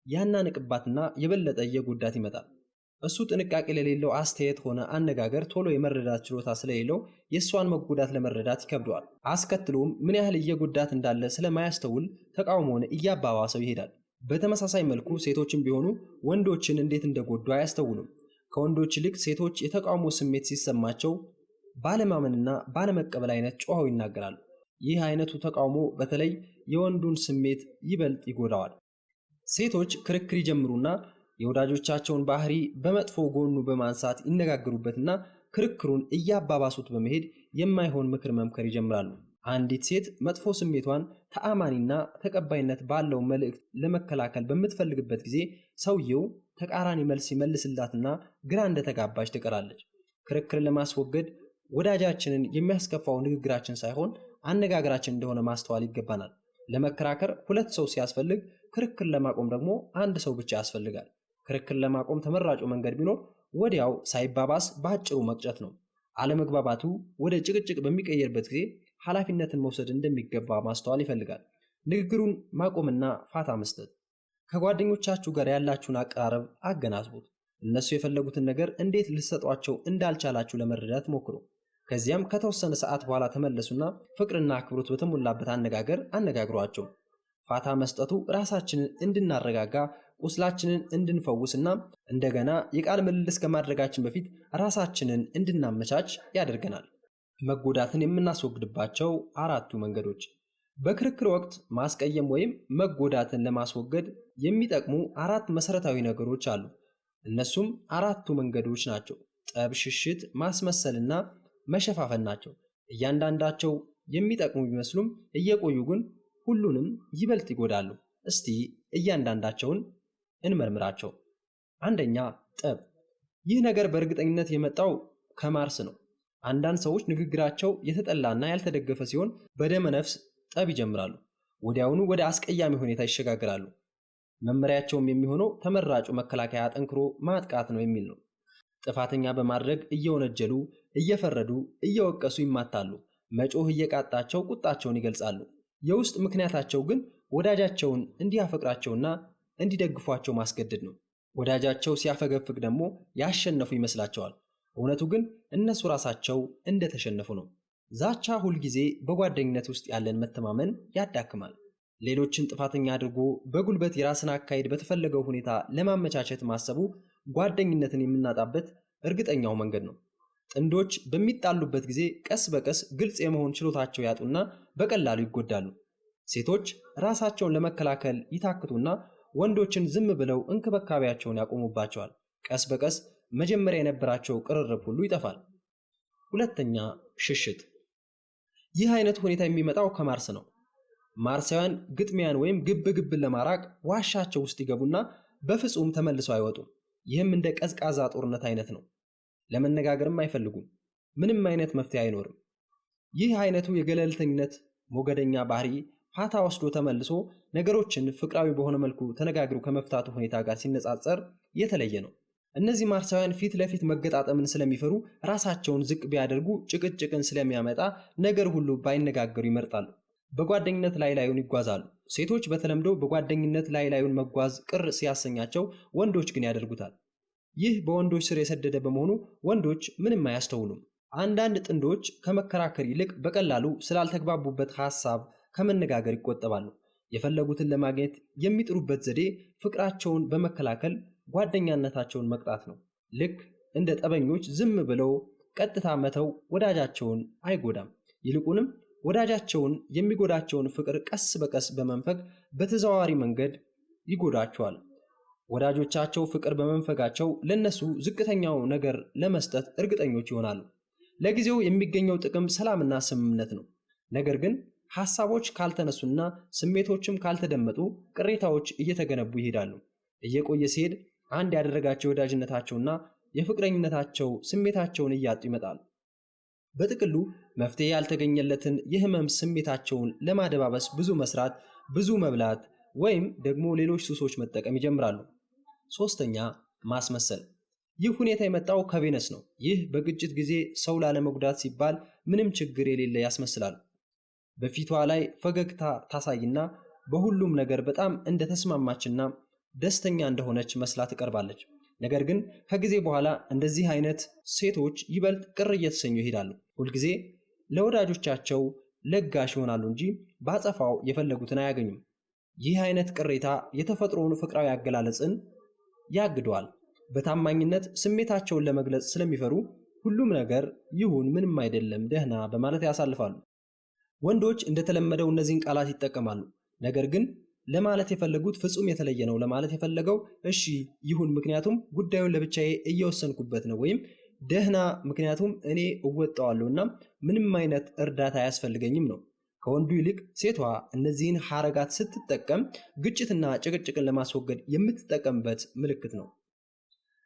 ያናንቅባትና የበለጠ እየጎዳት ይመጣል። እሱ ጥንቃቄ ለሌለው አስተያየት ሆነ አነጋገር ቶሎ የመረዳት ችሎታ ስለሌለው የእሷን መጎዳት ለመረዳት ይከብደዋል። አስከትሎም ምን ያህል እየጎዳት እንዳለ ስለማያስተውል ተቃውሞውን እያባባሰው ይሄዳል። በተመሳሳይ መልኩ ሴቶችም ቢሆኑ ወንዶችን እንዴት እንደጎዱ አያስተውሉም። ከወንዶች ይልቅ ሴቶች የተቃውሞ ስሜት ሲሰማቸው ባለማመንና ባለመቀበል አይነት ጮኸው ይናገራሉ። ይህ አይነቱ ተቃውሞ በተለይ የወንዱን ስሜት ይበልጥ ይጎዳዋል። ሴቶች ክርክር ይጀምሩና የወዳጆቻቸውን ባህሪ በመጥፎ ጎኑ በማንሳት ይነጋገሩበትና ክርክሩን እያባባሱት በመሄድ የማይሆን ምክር መምከር ይጀምራሉ። አንዲት ሴት መጥፎ ስሜቷን ተአማኒና ተቀባይነት ባለው መልእክት ለመከላከል በምትፈልግበት ጊዜ ሰውየው ተቃራኒ መልስ ይመልስላትና ግራ እንደተጋባች ትቀራለች። ክርክርን ለማስወገድ ወዳጃችንን የሚያስከፋው ንግግራችን ሳይሆን አነጋገራችን እንደሆነ ማስተዋል ይገባናል። ለመከራከር ሁለት ሰው ሲያስፈልግ፣ ክርክር ለማቆም ደግሞ አንድ ሰው ብቻ ያስፈልጋል። ክርክር ለማቆም ተመራጩ መንገድ ቢኖር ወዲያው ሳይባባስ በአጭሩ መቅጨት ነው። አለመግባባቱ ወደ ጭቅጭቅ በሚቀየርበት ጊዜ ኃላፊነትን መውሰድ እንደሚገባ ማስተዋል ይፈልጋል። ንግግሩን ማቆምና ፋታ መስጠት። ከጓደኞቻችሁ ጋር ያላችሁን አቀራረብ አገናዝቡት። እነሱ የፈለጉትን ነገር እንዴት ልትሰጧቸው እንዳልቻላችሁ ለመረዳት ሞክሩ። ከዚያም ከተወሰነ ሰዓት በኋላ ተመለሱና ፍቅርና አክብሮት በተሞላበት አነጋገር አነጋግሯቸው። ፋታ መስጠቱ ራሳችንን እንድናረጋጋ፣ ቁስላችንን እንድንፈውስና እንደገና የቃል ምልልስ ከማድረጋችን በፊት ራሳችንን እንድናመቻች ያደርገናል። መጎዳትን የምናስወግድባቸው 4 መንገዶች። በክርክር ወቅት ማስቀየም ወይም መጎዳትን ለማስወገድ የሚጠቅሙ 4 መሰረታዊ ነገሮች አሉ። እነሱም 4ቱ መንገዶች ናቸው። ጠብ፣ ሽሽት፣ ማስመሰልና መሸፋፈን ናቸው። እያንዳንዳቸው የሚጠቅሙ ቢመስሉም እየቆዩ ግን ሁሉንም ይበልጥ ይጎዳሉ። እስቲ እያንዳንዳቸውን እንመርምራቸው። አንደኛ፣ ጠብ። ይህ ነገር በእርግጠኝነት የመጣው ከማርስ ነው። አንዳንድ ሰዎች ንግግራቸው የተጠላና ያልተደገፈ ሲሆን በደመ ነፍስ ጠብ ይጀምራሉ። ወዲያውኑ ወደ አስቀያሚ ሁኔታ ይሸጋግራሉ። መመሪያቸውም የሚሆነው ተመራጩ መከላከያ አጠንክሮ ማጥቃት ነው የሚል ነው። ጥፋተኛ በማድረግ እየወነጀሉ፣ እየፈረዱ፣ እየወቀሱ ይማታሉ። መጮህ እየቃጣቸው ቁጣቸውን ይገልጻሉ። የውስጥ ምክንያታቸው ግን ወዳጃቸውን እንዲያፈቅራቸውና እንዲደግፏቸው ማስገደድ ነው። ወዳጃቸው ሲያፈገፍግ ደግሞ ያሸነፉ ይመስላቸዋል። እውነቱ ግን እነሱ ራሳቸው እንደተሸነፉ ነው። ዛቻ ሁልጊዜ በጓደኝነት ውስጥ ያለን መተማመን ያዳክማል። ሌሎችን ጥፋተኛ አድርጎ በጉልበት የራስን አካሄድ በተፈለገው ሁኔታ ለማመቻቸት ማሰቡ ጓደኝነትን የምናጣበት እርግጠኛው መንገድ ነው። ጥንዶች በሚጣሉበት ጊዜ ቀስ በቀስ ግልጽ የመሆን ችሎታቸው ያጡና በቀላሉ ይጎዳሉ። ሴቶች ራሳቸውን ለመከላከል ይታክቱና ወንዶችን ዝም ብለው እንክብካቤያቸውን ያቆሙባቸዋል። ቀስ በቀስ መጀመሪያ የነበራቸው ቅርርብ ሁሉ ይጠፋል። ሁለተኛ፣ ሽሽት። ይህ አይነት ሁኔታ የሚመጣው ከማርስ ነው። ማርሳውያን ግጥሚያን ወይም ግብግብን ለማራቅ ዋሻቸው ውስጥ ይገቡና በፍጹም ተመልሰው አይወጡም። ይህም እንደ ቀዝቃዛ ጦርነት አይነት ነው። ለመነጋገርም አይፈልጉም። ምንም አይነት መፍትሄ አይኖርም። ይህ አይነቱ የገለልተኝነት ሞገደኛ ባህሪ ፋታ ወስዶ ተመልሶ ነገሮችን ፍቅራዊ በሆነ መልኩ ተነጋግሮ ከመፍታቱ ሁኔታ ጋር ሲነጻጸር የተለየ ነው። እነዚህ ማርሳውያን ፊት ለፊት መገጣጠምን ስለሚፈሩ ራሳቸውን ዝቅ ቢያደርጉ ጭቅጭቅን ስለሚያመጣ ነገር ሁሉ ባይነጋገሩ ይመርጣሉ። በጓደኝነት ላይ ላዩን ይጓዛሉ። ሴቶች በተለምዶ በጓደኝነት ላይ ላዩን መጓዝ ቅር ሲያሰኛቸው፣ ወንዶች ግን ያደርጉታል። ይህ በወንዶች ስር የሰደደ በመሆኑ ወንዶች ምንም አያስተውሉም። አንዳንድ ጥንዶች ከመከራከር ይልቅ በቀላሉ ስላልተግባቡበት ሐሳብ ከመነጋገር ይቆጠባሉ። የፈለጉትን ለማግኘት የሚጥሩበት ዘዴ ፍቅራቸውን በመከላከል ጓደኛነታቸውን መቅጣት ነው። ልክ እንደ ጠበኞች ዝም ብለው ቀጥታ መተው ወዳጃቸውን አይጎዳም። ይልቁንም ወዳጃቸውን የሚጎዳቸውን ፍቅር ቀስ በቀስ በመንፈግ በተዘዋዋሪ መንገድ ይጎዳቸዋል። ወዳጆቻቸው ፍቅር በመንፈጋቸው ለነሱ ዝቅተኛው ነገር ለመስጠት እርግጠኞች ይሆናሉ። ለጊዜው የሚገኘው ጥቅም ሰላምና ስምምነት ነው። ነገር ግን ሐሳቦች ካልተነሱና ስሜቶችም ካልተደመጡ ቅሬታዎች እየተገነቡ ይሄዳሉ። እየቆየ ሲሄድ አንድ ያደረጋቸው ወዳጅነታቸውና የፍቅረኝነታቸው ስሜታቸውን እያጡ ይመጣሉ። በጥቅሉ መፍትሄ ያልተገኘለትን የህመም ስሜታቸውን ለማደባበስ ብዙ መስራት፣ ብዙ መብላት ወይም ደግሞ ሌሎች ሱሶች መጠቀም ይጀምራሉ። ሶስተኛ፣ ማስመሰል። ይህ ሁኔታ የመጣው ከቬነስ ነው። ይህ በግጭት ጊዜ ሰው ላለመጉዳት ሲባል ምንም ችግር የሌለ ያስመስላሉ። በፊቷ ላይ ፈገግታ ታሳይና በሁሉም ነገር በጣም እንደተስማማችና ደስተኛ እንደሆነች መስላ ትቀርባለች። ነገር ግን ከጊዜ በኋላ እንደዚህ አይነት ሴቶች ይበልጥ ቅር እየተሰኙ ይሄዳሉ። ሁልጊዜ ለወዳጆቻቸው ለጋሽ ይሆናሉ እንጂ ባጸፋው የፈለጉትን አያገኙም። ይህ አይነት ቅሬታ የተፈጥሮውን ፍቅራዊ አገላለጽን ያግደዋል። በታማኝነት ስሜታቸውን ለመግለጽ ስለሚፈሩ ሁሉም ነገር ይሁን ምንም አይደለም ደህና በማለት ያሳልፋሉ። ወንዶች እንደተለመደው እነዚህን ቃላት ይጠቀማሉ። ነገር ግን ለማለት የፈለጉት ፍጹም የተለየ ነው። ለማለት የፈለገው እሺ ይሁን ምክንያቱም ጉዳዩን ለብቻዬ እየወሰንኩበት ነው፣ ወይም ደህና ምክንያቱም እኔ እወጣዋለሁና ምንም አይነት እርዳታ አያስፈልገኝም ነው። ከወንዱ ይልቅ ሴቷ እነዚህን ሐረጋት ስትጠቀም ግጭትና ጭቅጭቅን ለማስወገድ የምትጠቀምበት ምልክት ነው።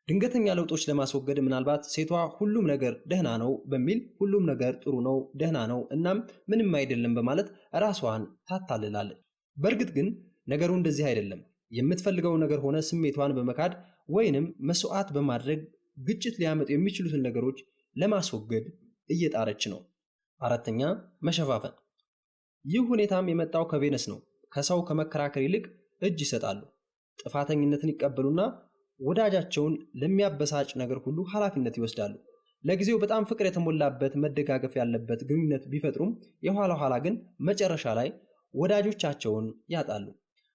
ድንገተኛ ለውጦች ለማስወገድ ምናልባት ሴቷ ሁሉም ነገር ደህና ነው በሚል ሁሉም ነገር ጥሩ ነው፣ ደህና ነው እናም ምንም አይደለም በማለት ራሷን ታታልላለች። በእርግጥ ግን ነገሩ እንደዚህ አይደለም። የምትፈልገው ነገር ሆነ ስሜቷን በመካድ ወይንም መስዋዕት በማድረግ ግጭት ሊያመጡ የሚችሉትን ነገሮች ለማስወገድ እየጣረች ነው። አራተኛ፣ መሸፋፈን። ይህ ሁኔታም የመጣው ከቬነስ ነው። ከሰው ከመከራከር ይልቅ እጅ ይሰጣሉ። ጥፋተኝነትን ይቀበሉና ወዳጃቸውን ለሚያበሳጭ ነገር ሁሉ ኃላፊነት ይወስዳሉ። ለጊዜው በጣም ፍቅር የተሞላበት መደጋገፍ ያለበት ግንኙነት ቢፈጥሩም የኋላ ኋላ ግን መጨረሻ ላይ ወዳጆቻቸውን ያጣሉ።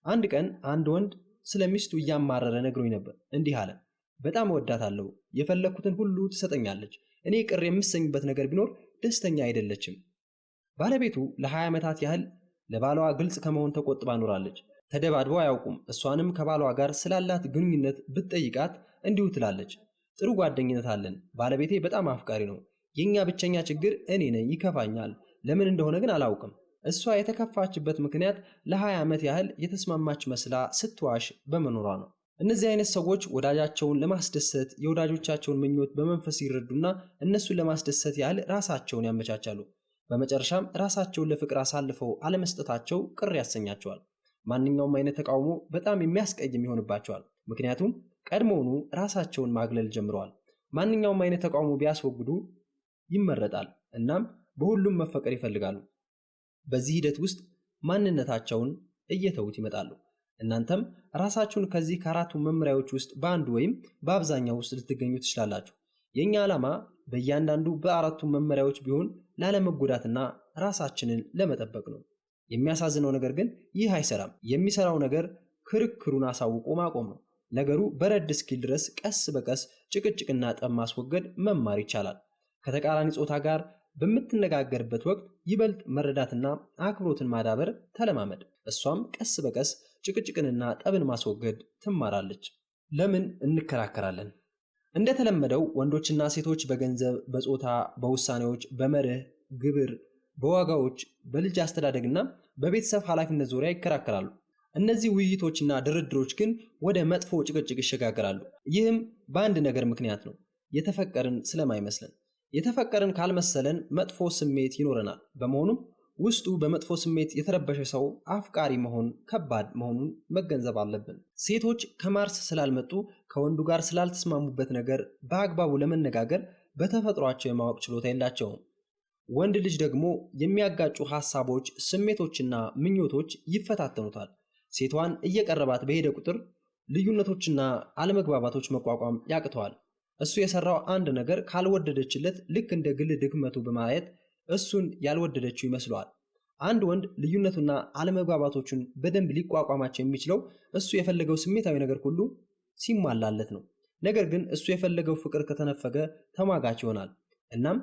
አንድ ቀን አንድ ወንድ ስለ ሚስቱ እያማረረ ነግሮኝ ነበር። እንዲህ አለ፣ በጣም እወዳታለሁ፣ የፈለኩትን ሁሉ ትሰጠኛለች። እኔ ቅር የምሰኝበት ነገር ቢኖር ደስተኛ አይደለችም። ባለቤቱ ለ20 ዓመታት ያህል ለባሏ ግልጽ ከመሆን ተቆጥባ ኖራለች። ተደባድበው አያውቁም። እሷንም ከባሏ ጋር ስላላት ግንኙነት ብትጠይቃት እንዲሁ ትላለች፣ ጥሩ ጓደኝነት አለን፣ ባለቤቴ በጣም አፍቃሪ ነው። የኛ ብቸኛ ችግር እኔ ነኝ፣ ይከፋኛል። ለምን እንደሆነ ግን አላውቅም። እሷ የተከፋችበት ምክንያት ለ20 ዓመት ያህል የተስማማች መስላ ስትዋሽ በመኖሯ ነው። እነዚህ አይነት ሰዎች ወዳጃቸውን ለማስደሰት የወዳጆቻቸውን ምኞት በመንፈስ ይረዱና እነሱን ለማስደሰት ያህል ራሳቸውን ያመቻቻሉ። በመጨረሻም ራሳቸውን ለፍቅር አሳልፈው አለመስጠታቸው ቅር ያሰኛቸዋል። ማንኛውም አይነት ተቃውሞ በጣም የሚያስቀይም ይሆንባቸዋል። ምክንያቱም ቀድሞውኑ ራሳቸውን ማግለል ጀምረዋል። ማንኛውም አይነት ተቃውሞ ቢያስወግዱ ይመረጣል። እናም በሁሉም መፈቀር ይፈልጋሉ። በዚህ ሂደት ውስጥ ማንነታቸውን እየተዉት ይመጣሉ። እናንተም ራሳችሁን ከዚህ ከአራቱ መመሪያዎች ውስጥ በአንዱ ወይም በአብዛኛው ውስጥ ልትገኙ ትችላላችሁ። የኛ ዓላማ በእያንዳንዱ በአራቱ መመሪያዎች ቢሆን ላለመጎዳትና ራሳችንን ለመጠበቅ ነው። የሚያሳዝነው ነገር ግን ይህ አይሰራም። የሚሰራው ነገር ክርክሩን አሳውቆ ማቆም ነው። ነገሩ በረድ እስኪል ድረስ ቀስ በቀስ ጭቅጭቅና ጠብ ማስወገድ መማር ይቻላል። ከተቃራኒ ጾታ ጋር በምትነጋገርበት ወቅት ይበልጥ መረዳትና አክብሮትን ማዳበር ተለማመድ። እሷም ቀስ በቀስ ጭቅጭቅንና ጠብን ማስወገድ ትማራለች። ለምን እንከራከራለን? እንደተለመደው ወንዶችና ሴቶች በገንዘብ፣ በጾታ፣ በውሳኔዎች፣ በመርህ፣ ግብር፣ በዋጋዎች፣ በልጅ አስተዳደግና በቤተሰብ ኃላፊነት ዙሪያ ይከራከራሉ። እነዚህ ውይይቶችና ድርድሮች ግን ወደ መጥፎ ጭቅጭቅ ይሸጋገራሉ። ይህም በአንድ ነገር ምክንያት ነው፣ የተፈቀርን ስለማይመስለን። የተፈቀርን ካልመሰለን መጥፎ ስሜት ይኖረናል። በመሆኑም ውስጡ በመጥፎ ስሜት የተረበሸ ሰው አፍቃሪ መሆን ከባድ መሆኑን መገንዘብ አለብን። ሴቶች ከማርስ ስላልመጡ ከወንዱ ጋር ስላልተስማሙበት ነገር በአግባቡ ለመነጋገር በተፈጥሯቸው የማወቅ ችሎታ የላቸውም። ወንድ ልጅ ደግሞ የሚያጋጩ ሐሳቦች፣ ስሜቶችና ምኞቶች ይፈታተኑታል። ሴቷን እየቀረባት በሄደ ቁጥር ልዩነቶችና አለመግባባቶች መቋቋም ያቅተዋል። እሱ የሰራው አንድ ነገር ካልወደደችለት ልክ እንደ ግል ድክመቱ በማየት እሱን ያልወደደችው ይመስለዋል። አንድ ወንድ ልዩነቱና አለመግባባቶቹን በደንብ ሊቋቋማቸው የሚችለው እሱ የፈለገው ስሜታዊ ነገር ሁሉ ሲሟላለት ነው። ነገር ግን እሱ የፈለገው ፍቅር ከተነፈገ ተሟጋች ይሆናል። እናም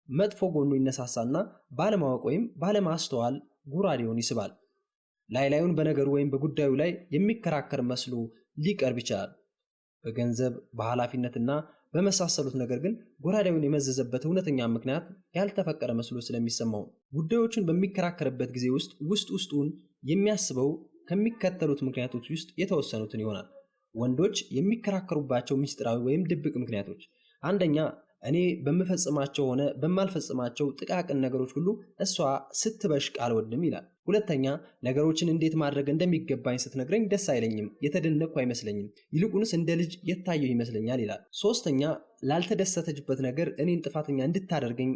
መጥፎ ጎኑ ይነሳሳና ባለማወቅ ወይም ባለማስተዋል ጉራዴውን ይስባል። ላይላዩን በነገሩ ወይም በጉዳዩ ላይ የሚከራከር መስሎ ሊቀርብ ይችላል። በገንዘብ በኃላፊነትና በመሳሰሉት ነገር ግን ጎራዴውን የመዘዘበት እውነተኛ ምክንያት ያልተፈቀረ መስሎ ስለሚሰማው ጉዳዮችን በሚከራከርበት ጊዜ ውስጡን የሚያስበው ከሚከተሉት ምክንያቶች ውስጥ የተወሰኑትን ይሆናል። ወንዶች የሚከራከሩባቸው ምስጢራዊ ወይም ድብቅ ምክንያቶች፣ አንደኛ እኔ በምፈጽማቸው ሆነ በማልፈጽማቸው ጥቃቅን ነገሮች ሁሉ እሷ ስትበሽቅ አልወድም ይላል። ሁለተኛ ነገሮችን እንዴት ማድረግ እንደሚገባኝ ስትነግረኝ ደስ አይለኝም፣ የተደነቅኩ አይመስለኝም፣ ይልቁንስ እንደ ልጅ የታየሁ ይመስለኛል ይላል። ሶስተኛ ላልተደሰተችበት ነገር እኔን ጥፋተኛ እንድታደርገኝ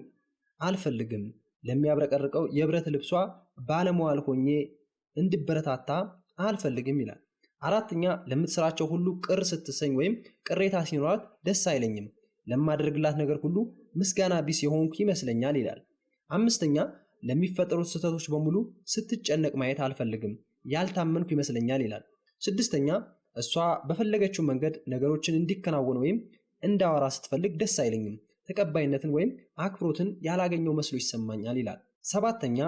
አልፈልግም፣ ለሚያብረቀርቀው የብረት ልብሷ ባለመዋል ሆኜ እንድበረታታ አልፈልግም ይላል። አራተኛ ለምትሰራቸው ሁሉ ቅር ስትሰኝ ወይም ቅሬታ ሲኖራት ደስ አይለኝም፣ ለማደርግላት ነገር ሁሉ ምስጋና ቢስ የሆንኩ ይመስለኛል ይላል። አምስተኛ ለሚፈጠሩት ስህተቶች በሙሉ ስትጨነቅ ማየት አልፈልግም፣ ያልታመንኩ ይመስለኛል ይላል። ስድስተኛ እሷ በፈለገችው መንገድ ነገሮችን እንዲከናወኑ ወይም እንዳወራ ስትፈልግ ደስ አይለኝም፣ ተቀባይነትን ወይም አክብሮትን ያላገኘው መስሎ ይሰማኛል ይላል። ሰባተኛ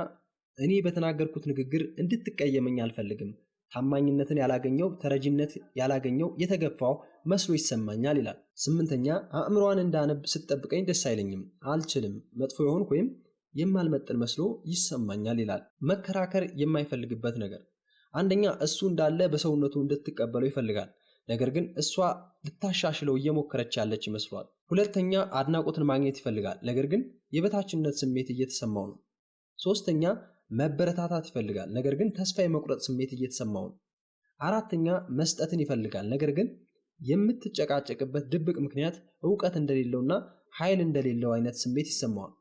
እኔ በተናገርኩት ንግግር እንድትቀየመኝ አልፈልግም፣ ታማኝነትን ያላገኘው፣ ተረጂነት ያላገኘው፣ የተገፋው መስሎ ይሰማኛል ይላል። ስምንተኛ አእምሮዋን እንዳነብ ስትጠብቀኝ ደስ አይለኝም፣ አልችልም፣ መጥፎ የሆንኩ ወይም የማልመጥን መስሎ ይሰማኛል ይላል። መከራከር የማይፈልግበት ነገር፣ አንደኛ እሱ እንዳለ በሰውነቱ እንድትቀበለው ይፈልጋል፣ ነገር ግን እሷ ልታሻሽለው እየሞከረች ያለች ይመስሏል። ሁለተኛ አድናቆትን ማግኘት ይፈልጋል፣ ነገር ግን የበታችነት ስሜት እየተሰማው ነው። ሶስተኛ መበረታታት ይፈልጋል፣ ነገር ግን ተስፋ የመቁረጥ ስሜት እየተሰማው ነው። አራተኛ መስጠትን ይፈልጋል፣ ነገር ግን የምትጨቃጨቅበት ድብቅ ምክንያት ዕውቀት እንደሌለውና ኃይል እንደሌለው አይነት ስሜት ይሰማዋል።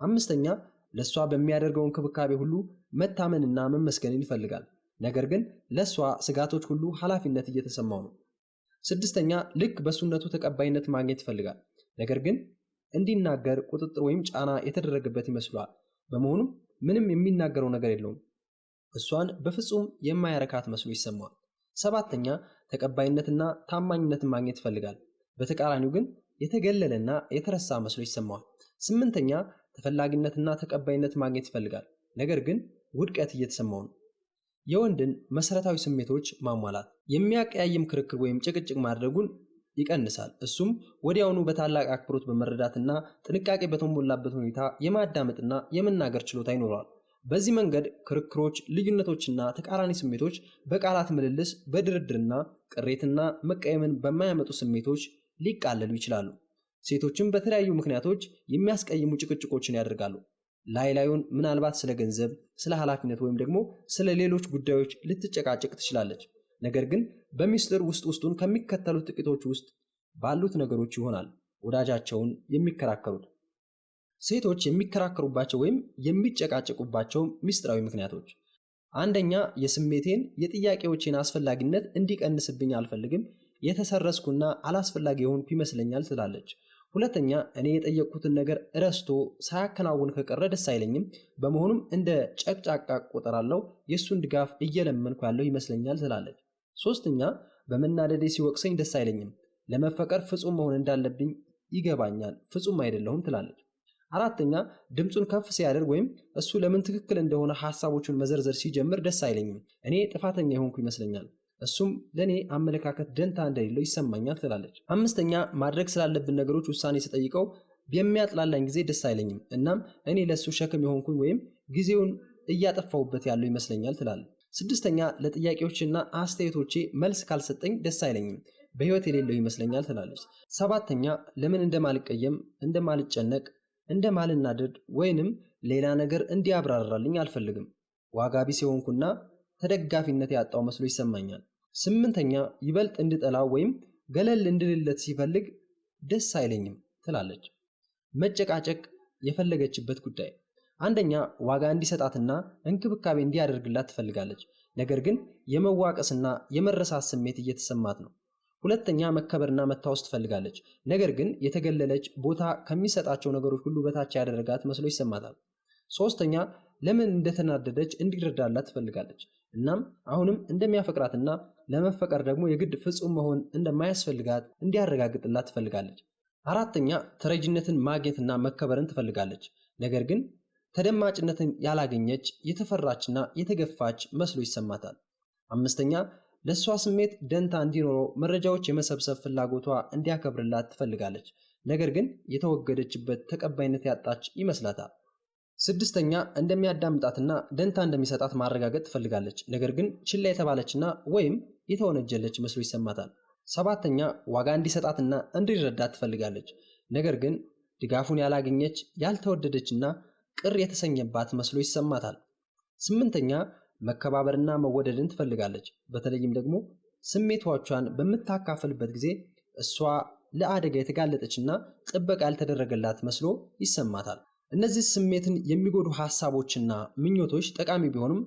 አምስተኛ ለሷ በሚያደርገው እንክብካቤ ሁሉ መታመንና መመስገንን ይፈልጋል፣ ነገር ግን ለሷ ስጋቶች ሁሉ ኃላፊነት እየተሰማው ነው። ስድስተኛ ልክ በሱነቱ ተቀባይነት ማግኘት ይፈልጋል፣ ነገር ግን እንዲናገር ቁጥጥር ወይም ጫና የተደረገበት ይመስለዋል። በመሆኑም ምንም የሚናገረው ነገር የለውም። እሷን በፍጹም የማያረካት መስሎ ይሰማዋል። ሰባተኛ ተቀባይነትና ታማኝነትን ማግኘት ይፈልጋል፣ በተቃራኒው ግን የተገለለና የተረሳ መስሎ ይሰማዋል። ስምንተኛ ተፈላጊነትና ተቀባይነት ማግኘት ይፈልጋል፣ ነገር ግን ውድቀት እየተሰማው ነው። የወንድን መሰረታዊ ስሜቶች ማሟላት የሚያቀያይም ክርክር ወይም ጭቅጭቅ ማድረጉን ይቀንሳል። እሱም ወዲያውኑ በታላቅ አክብሮት በመረዳትና ጥንቃቄ በተሞላበት ሁኔታ የማዳመጥና የመናገር ችሎታ ይኖረዋል። በዚህ መንገድ ክርክሮች፣ ልዩነቶችና ተቃራኒ ስሜቶች በቃላት ምልልስ፣ በድርድርና ቅሬትና መቀየምን በማያመጡ ስሜቶች ሊቃለሉ ይችላሉ። ሴቶችም በተለያዩ ምክንያቶች የሚያስቀይሙ ጭቅጭቆችን ያደርጋሉ። ላዩን ምናልባት ስለ ገንዘብ፣ ስለ ኃላፊነት ወይም ደግሞ ስለ ሌሎች ጉዳዮች ልትጨቃጨቅ ትችላለች። ነገር ግን በሚስጥር ውስጡን ከሚከተሉት ጥቂቶች ውስጥ ባሉት ነገሮች ይሆናል ወዳጃቸውን የሚከራከሩት። ሴቶች የሚከራከሩባቸው ወይም የሚጨቃጨቁባቸው ሚስጥራዊ ምክንያቶች፣ አንደኛ የስሜቴን የጥያቄዎቼን አስፈላጊነት እንዲቀንስብኝ አልፈልግም፣ የተሰረስኩና አላስፈላጊ የሆንኩ ይመስለኛል ትላለች። ሁለተኛ እኔ የጠየቅኩትን ነገር ረስቶ ሳያከናውን ከቀረ ደስ አይለኝም፣ በመሆኑም እንደ ጨቅጫቃ ቆጠራለሁ፣ የእሱን ድጋፍ እየለመንኩ ያለው ይመስለኛል ትላለች። ሶስተኛ በመናደዴ ሲወቅሰኝ ደስ አይለኝም፣ ለመፈቀር ፍጹም መሆን እንዳለብኝ ይገባኛል፣ ፍጹም አይደለሁም ትላለች። አራተኛ ድምፁን ከፍ ሲያደርግ ወይም እሱ ለምን ትክክል እንደሆነ ሐሳቦቹን መዘርዘር ሲጀምር ደስ አይለኝም፣ እኔ ጥፋተኛ የሆንኩ ይመስለኛል፣ እሱም ለኔ አመለካከት ደንታ እንደሌለው ይሰማኛል ትላለች። አምስተኛ ማድረግ ስላለብን ነገሮች ውሳኔ ስጠይቀው በሚያጥላላኝ ጊዜ ደስ አይለኝም፣ እናም እኔ ለሱ ሸክም የሆንኩኝ ወይም ጊዜውን እያጠፋውበት ያለው ይመስለኛል ትላለች። ስድስተኛ ለጥያቄዎችና አስተያየቶቼ መልስ ካልሰጠኝ ደስ አይለኝም፣ በህይወት የሌለው ይመስለኛል ትላለች። ሰባተኛ ለምን እንደማልቀየም፣ እንደማልጨነቅ፣ እንደማልናደድ ወይንም ሌላ ነገር እንዲያብራራልኝ አልፈልግም፣ ዋጋ ቢስ የሆንኩና ተደጋፊነት ያጣው መስሎ ይሰማኛል። ስምንተኛ ይበልጥ እንድጠላው ወይም ገለል እንድልለት ሲፈልግ ደስ አይለኝም ትላለች። መጨቃጨቅ የፈለገችበት ጉዳይ፣ አንደኛ ዋጋ እንዲሰጣትና እንክብካቤ እንዲያደርግላት ትፈልጋለች፣ ነገር ግን የመዋቀስና የመረሳት ስሜት እየተሰማት ነው። ሁለተኛ መከበርና መታወስ ትፈልጋለች፣ ነገር ግን የተገለለች ቦታ ከሚሰጣቸው ነገሮች ሁሉ በታች ያደረጋት መስሎ ይሰማታል። ሶስተኛ ለምን እንደተናደደች እንዲረዳላት ትፈልጋለች፣ እናም አሁንም እንደሚያፈቅራትና ለመፈቀር ደግሞ የግድ ፍጹም መሆን እንደማያስፈልጋት እንዲያረጋግጥላት ትፈልጋለች። አራተኛ ተረጂነትን ማግኘትና መከበርን ትፈልጋለች፣ ነገር ግን ተደማጭነትን ያላገኘች የተፈራችና የተገፋች መስሎ ይሰማታል። አምስተኛ ለሷ ስሜት ደንታ እንዲኖረው መረጃዎች የመሰብሰብ ፍላጎቷ እንዲያከብርላት ትፈልጋለች። ነገር ግን የተወገደችበት ተቀባይነት ያጣች ይመስላታል። ስድስተኛ እንደሚያዳምጣትና ደንታ እንደሚሰጣት ማረጋገጥ ትፈልጋለች። ነገር ግን ችላ የተባለችና ወይም የተወነጀለች መስሎ ይሰማታል። ሰባተኛ ዋጋ እንዲሰጣትና እንዲረዳት ትፈልጋለች። ነገር ግን ድጋፉን ያላገኘች ያልተወደደችና ቅር የተሰኘባት መስሎ ይሰማታል። ስምንተኛ መከባበርና መወደድን ትፈልጋለች። በተለይም ደግሞ ስሜቶቿን በምታካፍልበት ጊዜ እሷ ለአደጋ የተጋለጠችና ጥበቃ ያልተደረገላት መስሎ ይሰማታል። እነዚህ ስሜትን የሚጎዱ ሐሳቦችና ምኞቶች ጠቃሚ ቢሆኑም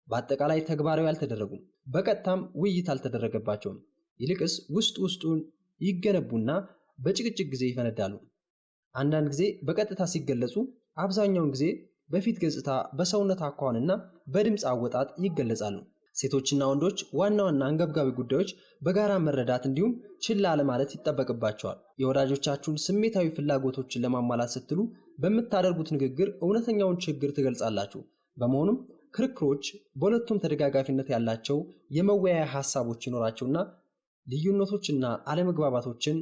በአጠቃላይ ተግባራዊ አልተደረጉም። በቀጥታም ውይይት አልተደረገባቸውም። ይልቅስ ውስጡን ይገነቡና በጭቅጭቅ ጊዜ ይፈነዳሉ። አንዳንድ ጊዜ በቀጥታ ሲገለጹ፣ አብዛኛውን ጊዜ በፊት ገጽታ፣ በሰውነት አኳኋንና በድምፅ አወጣጥ ይገለጻሉ። ሴቶችና ወንዶች ዋና ዋና አንገብጋቢ ጉዳዮች በጋራ መረዳት እንዲሁም ችላ ለማለት ይጠበቅባቸዋል። የወዳጆቻችሁን ስሜታዊ ፍላጎቶችን ለማሟላት ስትሉ በምታደርጉት ንግግር እውነተኛውን ችግር ትገልጻላችሁ። በመሆኑም ክርክሮች በሁለቱም ተደጋጋፊነት ያላቸው የመወያያ ሐሳቦች ይኖራቸውና ልዩነቶችና አለመግባባቶችን